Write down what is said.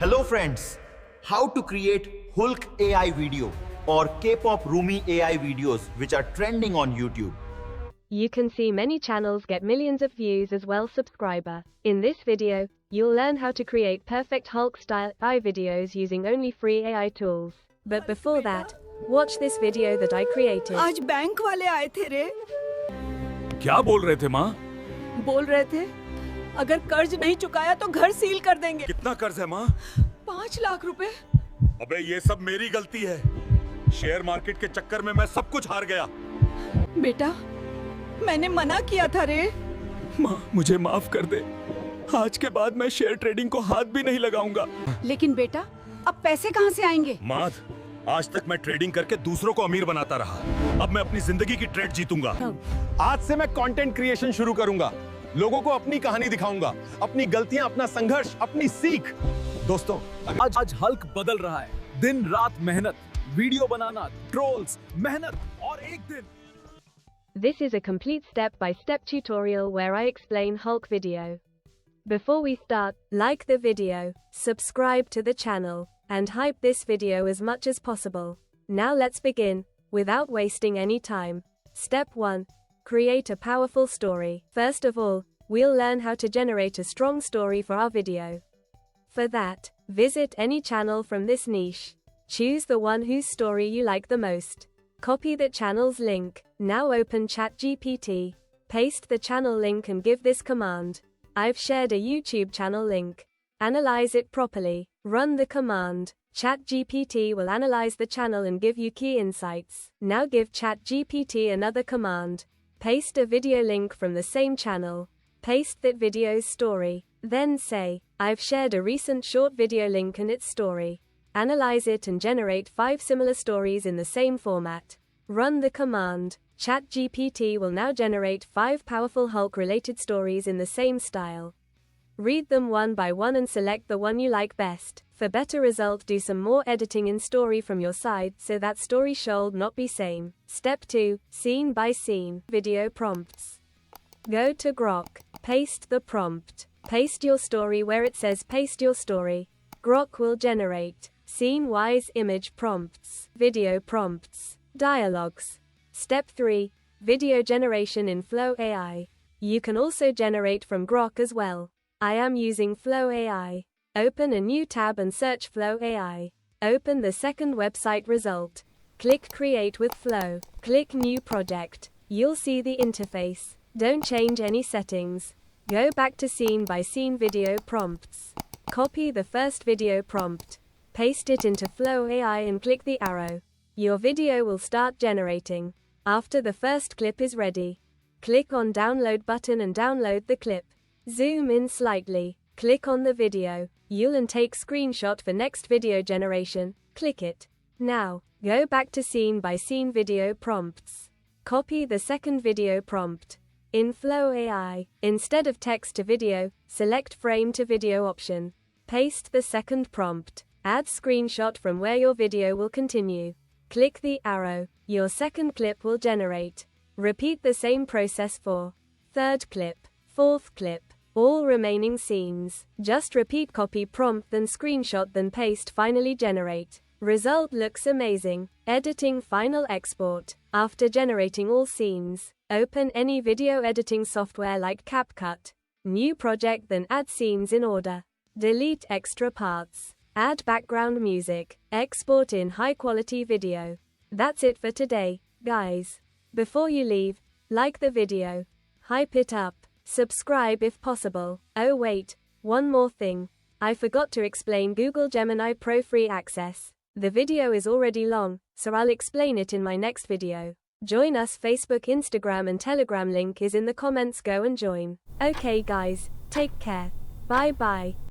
Hello friends, how to create Hulk AI video or K-pop Rumi AI videos which are trending on YouTube. You can see many channels get millions of views as well subscriber. In this video, you'll learn how to create perfect Hulk-style AI videos using only free AI tools. But before that, watch this video that I created. आज bank वाले आए थे रे। क्या बोल रहे थे माँ? बोल रहे थे अगर कर्ज नहीं चुकाया तो घर सील कर देंगे। कितना कर्ज है माँ? 5 लाख रुपए। अबे ये सब मेरी गलती है। शेयर मार्केट के चक्कर में मैं सब कुछ हार गया। बेटा, मैंने मना किया था रे। माँ मुझे माफ कर दे। आज के बाद मैं शेयर ट्रेडिंग को हाथ भी नहीं लगाऊंगा। लेकिन बेटा, अब पैसे कहाँ से आएंगे? माँ, आज तक मैं ट्रेडिंग करके दूसरों को अमीर बनाता रहा। अब मैं अपनी जिंदगी की ट्रेड जीतूंगा। आज से मैं कंटेंट क्रिएशन शुरू करूंगा। लोगों को अपनी कहानी दिखाऊंगा, अपनी गलतियां, अपना संघर्ष, अपनी सीख। दोस्तों, आज हल्क बदल रहा है। दिन रात मेहनत, वीडियो बनाना, ट्रोल्स, मेहनत और एक दिन। This is a complete step-by-step tutorial where I explain Hulk video. Before we start, like the video, subscribe to the channel, and hype this video as much as possible. Now let's begin, without wasting any time. Step 1. Create a powerful story. First of all, we'll learn how to generate a strong story for our video. For that, visit any channel from this niche. Choose the one whose story you like the most. Copy the channel's link. Now open ChatGPT. Paste the channel link and give this command. I've shared a YouTube channel link. Analyze it properly. Run the command. ChatGPT will analyze the channel and give you key insights. Now give ChatGPT another command. Paste a video link from the same channel. Paste that video's story. Then say, I've shared a recent short video link and its story. Analyze it and generate 5 similar stories in the same format. Run the command. ChatGPT will now generate 5 powerful Hulk-related stories in the same style. Read them one by one and select the one you like best. For better result, do some more editing in story from your side so that story should not be same. Step 2. Scene by scene. Video prompts. Go to Grok. Paste the prompt. Paste your story where it says paste your story. Grok will generate scene-wise image prompts, video prompts, dialogues. Step 3. Video generation in Flow AI. You can also generate from Grok as well. I am using Flow AI. Open a new tab and search Flow AI. Open the second website result. Click Create with Flow. Click New Project. You'll see the interface. Don't change any settings. Go back to scene by scene video prompts. Copy the first video prompt. Paste it into Flow AI and click the arrow. Your video will start generating. After the first clip is ready, click on Download button and download the clip. Zoom in slightly. Click on the video. You'll take screenshot for next video generation. Click it. Now, go back to scene by scene video prompts. Copy the second video prompt. In Flow AI, instead of text to video, select frame to video option. Paste the second prompt. Add screenshot from where your video will continue. Click the arrow. Your second clip will generate. Repeat the same process for third clip, fourth clip, all remaining scenes. Just repeat copy prompt then screenshot then paste finally generate. Result looks amazing. Editing final export. After generating all scenes, open any video editing software like CapCut. New project then add scenes in order. Delete extra parts. Add background music. Export in high quality video. That's it for today, guys. Before you leave, like the video. Hype it up. Subscribe if possible. Oh wait, one more thing. I forgot to explain Google Gemini Pro free access. The video is already long, so I'll explain it in my next video. Join us. Facebook, Instagram and Telegram link is in the comments. Go and join. Okay guys, take care. Bye bye.